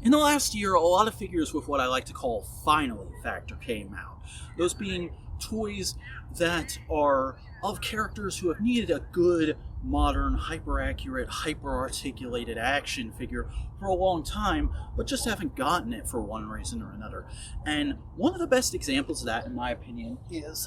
In the last year, a lot of figures with what I like to call finally factor came out. Those being toys that are of characters who have needed a good, modern, hyper-accurate, hyper-articulated action figure for a long time, but just haven't gotten it for one reason or another. And one of the best examples of that, in my opinion, is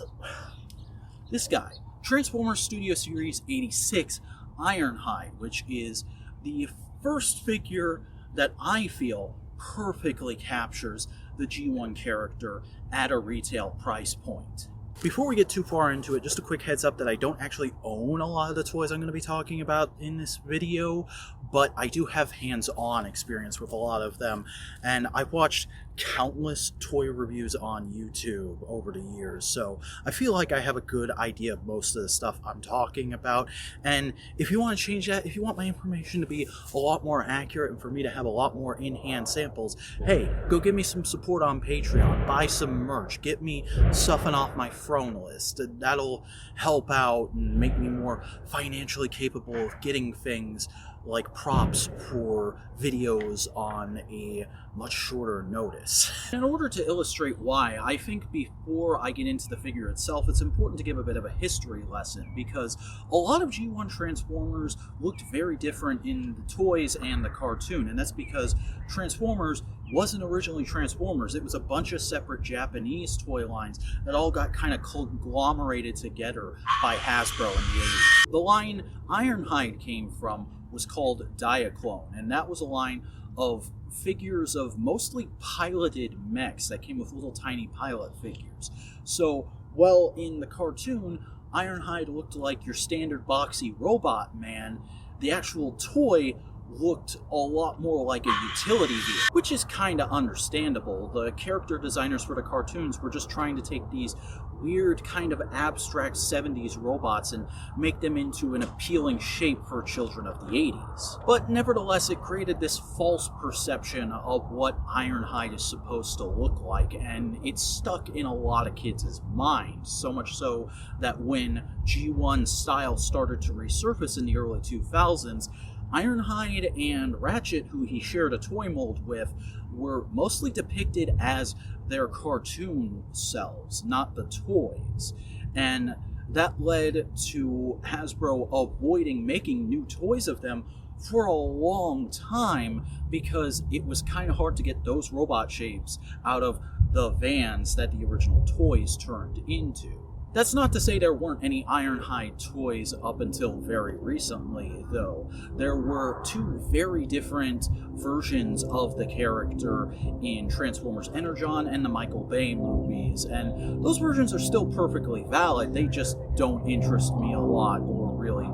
this guy. Transformers Studio Series 86 Ironhide, which is the first figure that I feel perfectly captures the G1 character at a retail price point. Before we get too far into it, just a quick heads up that I don't actually own a lot of the toys I'm going to be talking about in this video, but I do have hands-on experience with a lot of them, and I've watched countless toy reviews on YouTube over the years, so I feel like I have a good idea of most of the stuff I'm talking about. And if you want to change that, if you want my information to be a lot more accurate and for me to have a lot more in-hand samples, hey, go give me some support on Patreon, buy some merch, get me stuffing off my throne list. That'll help out and make me more financially capable of getting things like props for videos on a much shorter notice. In order to illustrate why, I think before I get into the figure itself, it's important to give a bit of a history lesson, because a lot of G1 Transformers looked very different in the toys and the cartoon, and that's because Transformers wasn't originally Transformers. It was a bunch of separate Japanese toy lines that all got kind of conglomerated together by Hasbro in the 80s. The line Ironhide came from was called Diaclone, and that was a line of figures of mostly piloted mechs that came with little tiny pilot figures. So, while in the cartoon, Ironhide looked like your standard boxy robot man, the actual toy looked a lot more like a utility vehicle, which is kind of understandable. The character designers for the cartoons were just trying to take these weird kind of abstract 70s robots and make them into an appealing shape for children of the 80s. But nevertheless, it created this false perception of what Ironhide is supposed to look like, and it stuck in a lot of kids' minds, so much so that when G1 style started to resurface in the early 2000s, Ironhide and Ratchet, who he shared a toy mold with, were mostly depicted as their cartoon selves, not the toys. And that led to Hasbro avoiding making new toys of them for a long time, because it was kind of hard to get those robot shapes out of the vans that the original toys turned into. That's not to say there weren't any Ironhide toys up until very recently, though. There were two very different versions of the character in Transformers Energon and the Michael Bay movies, and those versions are still perfectly valid. They just don't interest me a lot or really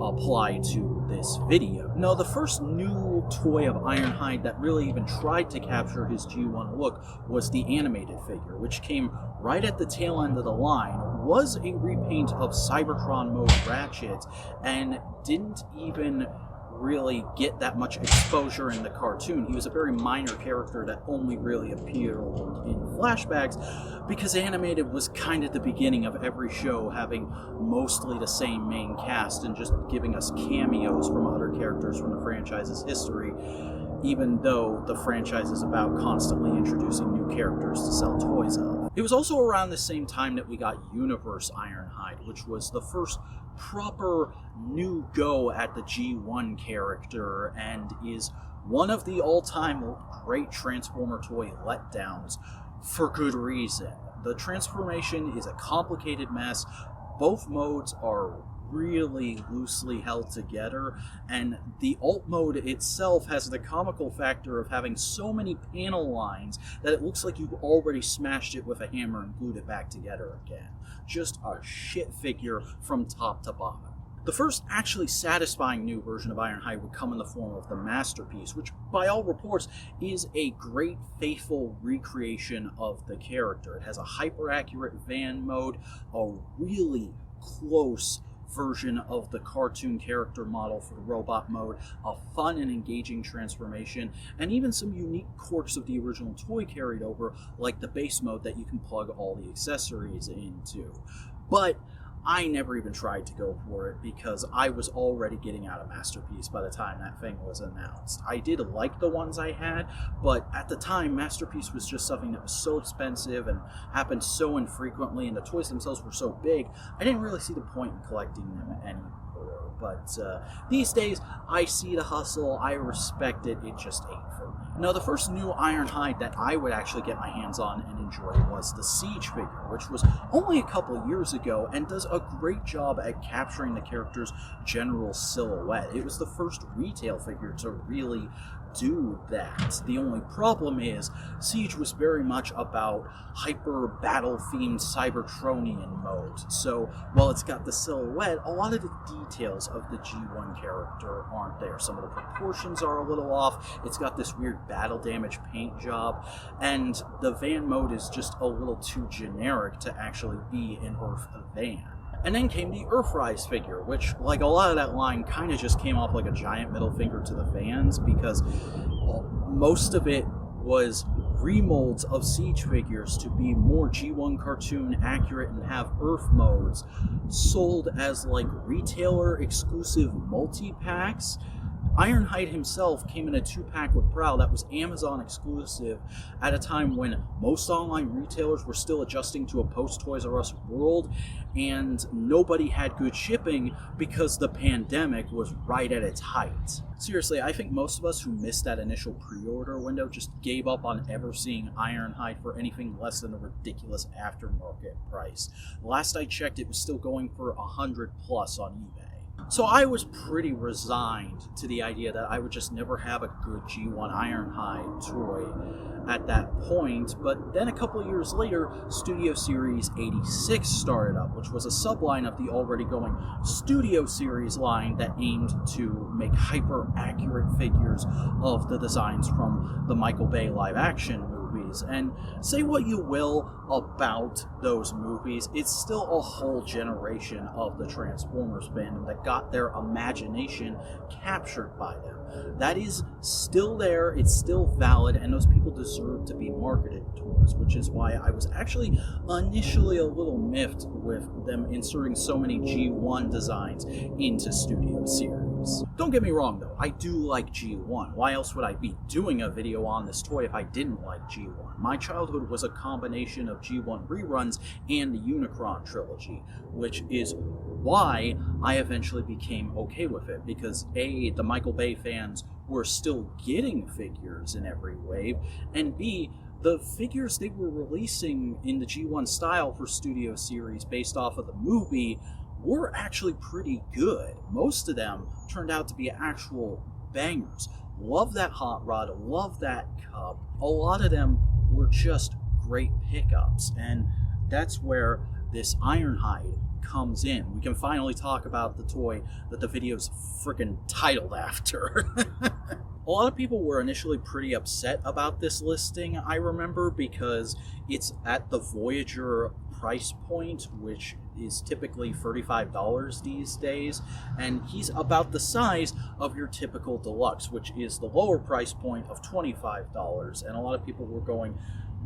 apply to this video. No, the first new toy of Ironhide that really even tried to capture his G1 look was the animated figure, which came right at the tail end of the line, was a repaint of Cybertron mode Ratchet, and didn't even really get that much exposure in the cartoon. He was a very minor character that only really appeared in flashbacks, because animated was kind of the beginning of every show having mostly the same main cast and just giving us cameos from other characters from the franchise's history, even though the franchise is about constantly introducing new characters to sell toys of. It was also around the same time that we got Universe Ironhide, which was the first proper new go at the G1 character, and is one of the all-time great Transformer toy letdowns for good reason. The transformation is a complicated mess. Both modes are really loosely held together, and the alt mode itself has the comical factor of having so many panel lines that it looks like you've already smashed it with a hammer and glued it back together again. Just a shit figure from top to bottom. The first actually satisfying new version of Ironhide would come in the form of the Masterpiece, which by all reports is a great faithful recreation of the character. It has a hyper-accurate van mode, a really close version of the cartoon character model for the robot mode, a fun and engaging transformation, and even some unique quirks of the original toy carried over, like the base mode that you can plug all the accessories into. But I never even tried to go for it because I was already getting out of Masterpiece by the time that thing was announced. I did like the ones I had, but at the time, Masterpiece was just something that was so expensive and happened so infrequently, and the toys themselves were so big, I didn't really see the point in collecting them anymore. But these days, I see the hustle, I respect it, it just ain't for me. Now, the first new Ironhide that I would actually get my hands on and enjoy was the Siege figure, which was only a couple years ago and does a great job at capturing the character's general silhouette. It was the first retail figure to really do that. The only problem is Siege was very much about hyper battle-themed Cybertronian mode. So while it's got the silhouette, a lot of the details of the G1 character aren't there. Some of the proportions are a little off. It's got this weird battle damage paint job, and the van mode is just a little too generic to actually be an Earth van. And then came the Earthrise figure, which, like a lot of that line, kind of just came off like a giant middle finger to the fans, because most of it was remolds of Siege figures to be more G1 cartoon accurate and have Earth modes sold as like retailer exclusive multi-packs. Ironhide himself came in a 2-pack with Prowl that was Amazon exclusive at a time when most online retailers were still adjusting to a post-Toys R Us world, and nobody had good shipping because the pandemic was right at its height. Seriously, I think most of us who missed that initial pre-order window just gave up on ever seeing Ironhide for anything less than a ridiculous aftermarket price. Last I checked, it was still going for $100 plus on eBay. So I was pretty resigned to the idea that I would just never have a good G1 Ironhide toy at that point, but then a couple of years later, Studio Series 86 started up, which was a subline of the already going Studio Series line that aimed to make hyper-accurate figures of the designs from the Michael Bay live-action movies. And say what you will about those movies, it's still a whole generation of the Transformers fandom that got their imagination captured by them. That is still there, it's still valid, and those people deserve to be marketed towards, which is why I was actually initially a little miffed with them inserting so many G1 designs into Studio Series. Don't get me wrong though, I do like G1. Why else would I be doing a video on this toy if I didn't like G1? My childhood was a combination of G1 reruns and the Unicron trilogy, which is why I eventually became okay with it, because A, the Michael Bay fans were still getting figures in every wave, and B, the figures they were releasing in the G1 style for Studio Series based off of the movie were actually pretty good. Most of them turned out to be actual bangers. Love that Hot Rod, love that Cub. A lot of them were just great pickups, and that's where this Ironhide comes in. We can finally talk about the toy that the video's freaking titled after. A lot of people were initially pretty upset about this listing, I remember, because it's at the Voyager price point, which is typically $35 these days, and he's about the size of your typical deluxe, which is the lower price point of $25. And a lot of people were going,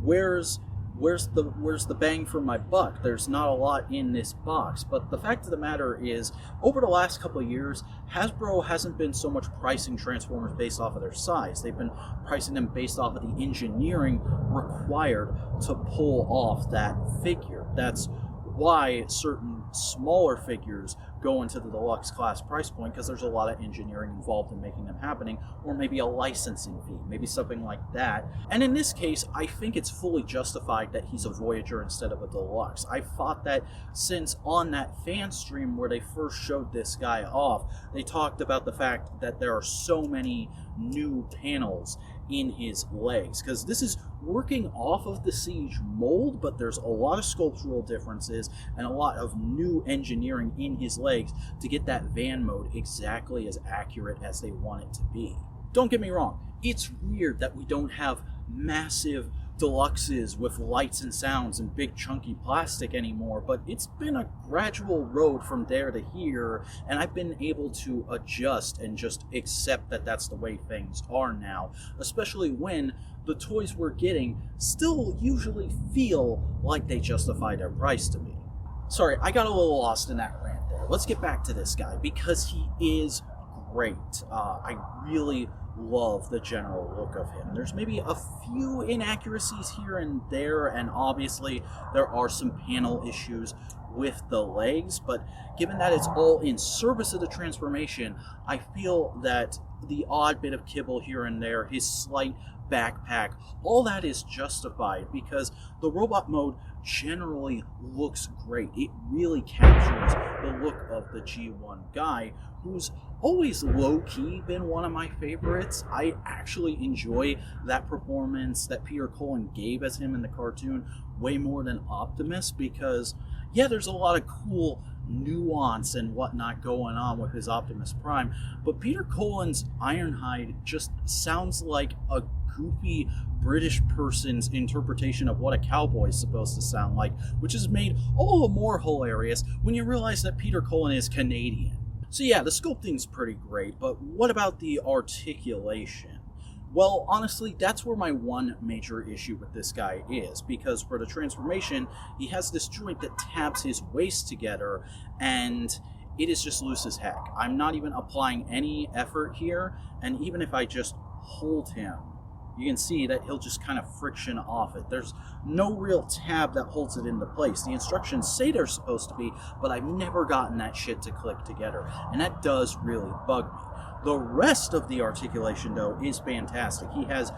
where's the bang for my buck? There's not a lot in this box. But the fact of the matter is, over the last couple of years, Hasbro hasn't been so much pricing Transformers based off of their size. They've been pricing them based off of the engineering required to pull off that figure. That's why certain smaller figures go into the deluxe class price point, because there's a lot of engineering involved in making them happening, or maybe a licensing fee, maybe something like that. And in this case, I think it's fully justified that he's a Voyager instead of a deluxe. I thought that since on that fan stream where they first showed this guy off, they talked about the fact that there are so many new panels in his legs, because this is working off of the Siege mold, but there's a lot of sculptural differences and a lot of new engineering in his legs to get that van mode exactly as accurate as they want it to be. Don't get me wrong, it's weird that we don't have massive deluxes with lights and sounds and big chunky plastic anymore, but it's been a gradual road from there to here, and I've been able to adjust and just accept that that's the way things are now, especially when the toys we're getting still usually feel like they justify their price to me. Sorry, I got a little lost in that rant there. Let's get back to this guy, because he is great. I really love the general look of him. There's maybe a few inaccuracies here and there, and obviously there are some panel issues with the legs, but given that it's all in service of the transformation, I feel that the odd bit of kibble here and there, his slight backpack, all that is justified because the robot mode generally looks great. It really captures the look of the G1 guy, who's always low-key been one of my favorites. I actually enjoy that performance that Peter Cullen gave as him in the cartoon way more than Optimus, because yeah, there's a lot of cool nuance and whatnot going on with his Optimus Prime, but Peter Cullen's Ironhide just sounds like a goofy British person's interpretation of what a cowboy is supposed to sound like, which is made all the more hilarious when you realize that Peter Cullen is Canadian. So yeah, the sculpting's pretty great, but what about the articulation? Well, honestly, that's where my one major issue with this guy is, because for the transformation, he has this joint that tabs his waist together, and it is just loose as heck. I'm not even applying any effort here, and even if I just hold him, you can see that he'll just kind of friction off it. There's no real tab that holds it into place. The instructions say they're supposed to be, but I've never gotten that shit to click together, and that does really bug me. The rest of the articulation, though, is fantastic. He has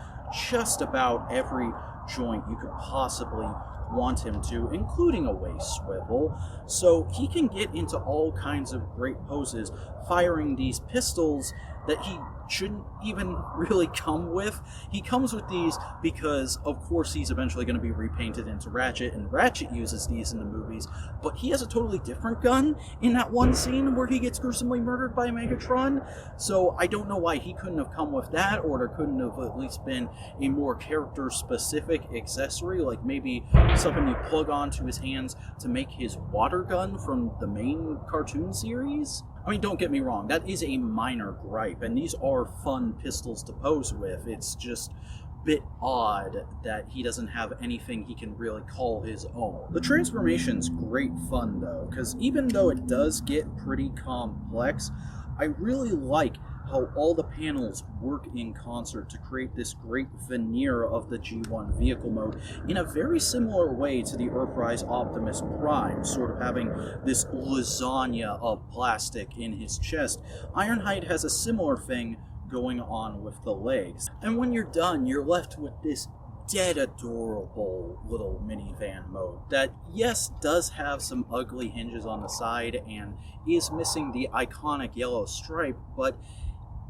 just about every joint you could possibly want him to, including a waist swivel, so he can get into all kinds of great poses, firing these pistols that he shouldn't even really come with. He comes with these because, of course, he's eventually going to be repainted into Ratchet, and Ratchet uses these in the movies, but he has a totally different gun in that one scene where he gets gruesomely murdered by Megatron, so I don't know why he couldn't have come with that, or there couldn't have at least been a more character-specific accessory, like maybe something you plug onto his hands to make his water gun from the main cartoon series. I mean, don't get me wrong, that is a minor gripe, and these are fun pistols to pose with. It's just a bit odd that he doesn't have anything he can really call his own. The transformation's great fun, though, because even though it does get pretty complex, I really like how all the panels work in concert to create this great veneer of the G1 vehicle mode in a very similar way to the Earthrise Optimus Prime, sort of having this lasagna of plastic in his chest. Ironhide has a similar thing going on with the legs. And when you're done, you're left with this dead adorable little minivan mode that, yes, does have some ugly hinges on the side and is missing the iconic yellow stripe, but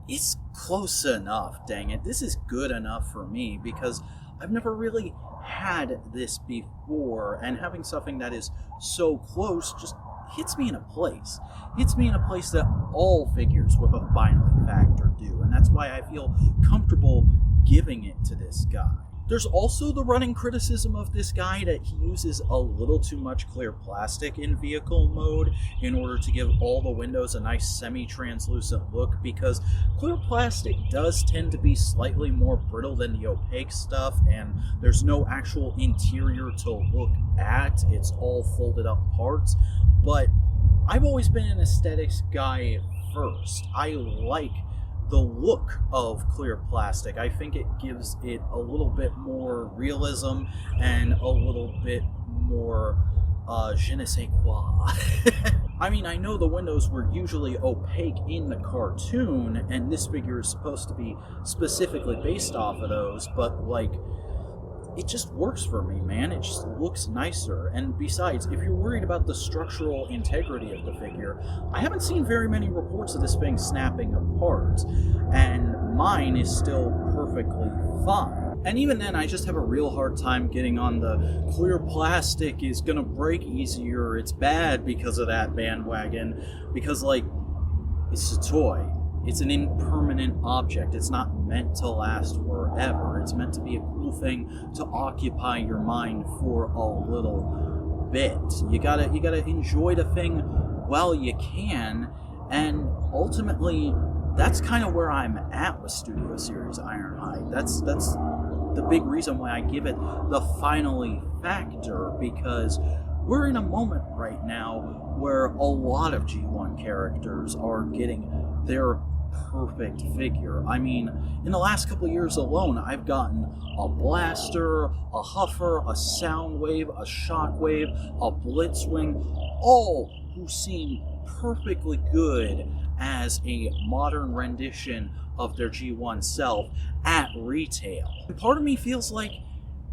it's close enough, dang it. This is good enough for me because I've never really had this before, and having something that is so close just hits me in a place. Hits me in a place that all figures with a finally factor do, and that's why I feel comfortable giving it to this guy. There's also the running criticism of this guy that he uses a little too much clear plastic in vehicle mode in order to give all the windows a nice semi-translucent look, because clear plastic does tend to be slightly more brittle than the opaque stuff, and there's no actual interior to look at. It's all folded up parts, but I've always been an aesthetics guy first. I like the look of clear plastic. I think it gives it a little bit more realism and a little bit more je ne sais quoi. I mean, I know the windows were usually opaque in the cartoon, and this figure is supposed to be specifically based off of those, but like, it just works for me, man. It just looks nicer. And besides, if you're worried about the structural integrity of the figure, I haven't seen very many reports of this thing snapping apart, and mine is still perfectly fine. And even then, I just have a real hard time getting on the clear plastic is gonna break easier, it's bad because of that bandwagon, because, like, it's a toy. It's an impermanent object. It's not meant to last forever. It's meant to be a cool thing to occupy your mind for a little bit. You gotta enjoy the thing while you can, and ultimately, that's kind of where I'm at with Studio Series Ironhide. That's the big reason why I give it the finally factor, because we're in a moment right now where a lot of G1 characters are getting their perfect figure. I mean, in the last couple of years alone, I've gotten a Blaster, a Huffer, a Soundwave, a Shockwave, a Blitzwing, all who seem perfectly good as a modern rendition of their G1 self at retail. And part of me feels like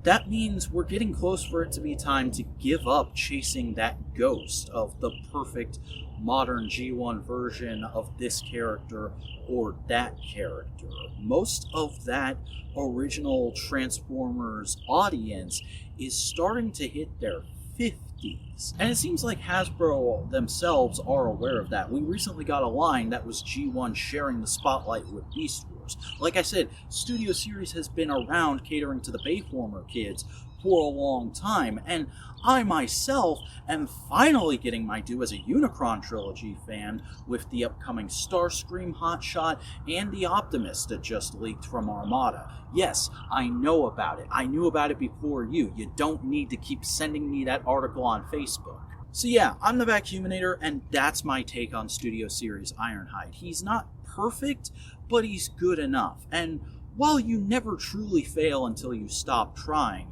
that means we're getting close for it to be time to give up chasing that ghost of the perfect modern G1 version of this character or that character. Most of that original Transformers audience is starting to hit their 50s. And it seems like Hasbro themselves are aware of that. We recently got a line that was G1 sharing the spotlight with Beast Wars. Like I said, Studio Series has been around catering to the Bayformer kids for a long time, and I myself am finally getting my due as a Unicron Trilogy fan with the upcoming Starscream hotshot and the Optimus that just leaked from Armada. Yes, I know about it. I knew about it before you. You don't need to keep sending me that article on Facebook. So yeah, I'm the Vacuuminator, and that's my take on Studio Series Ironhide. He's not perfect, but he's good enough. And while you never truly fail until you stop trying,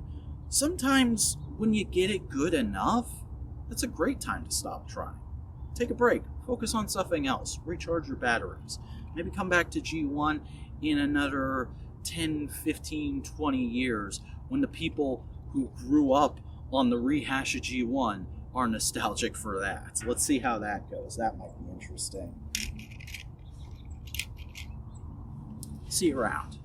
sometimes when you get it good enough, that's a great time to stop trying. Take a break, focus on something else, recharge your batteries. Maybe come back to G1 in another 10, 15, 20 years when the people who grew up on the rehash of G1 are nostalgic for that. Let's see how that goes. That might be interesting. See you around.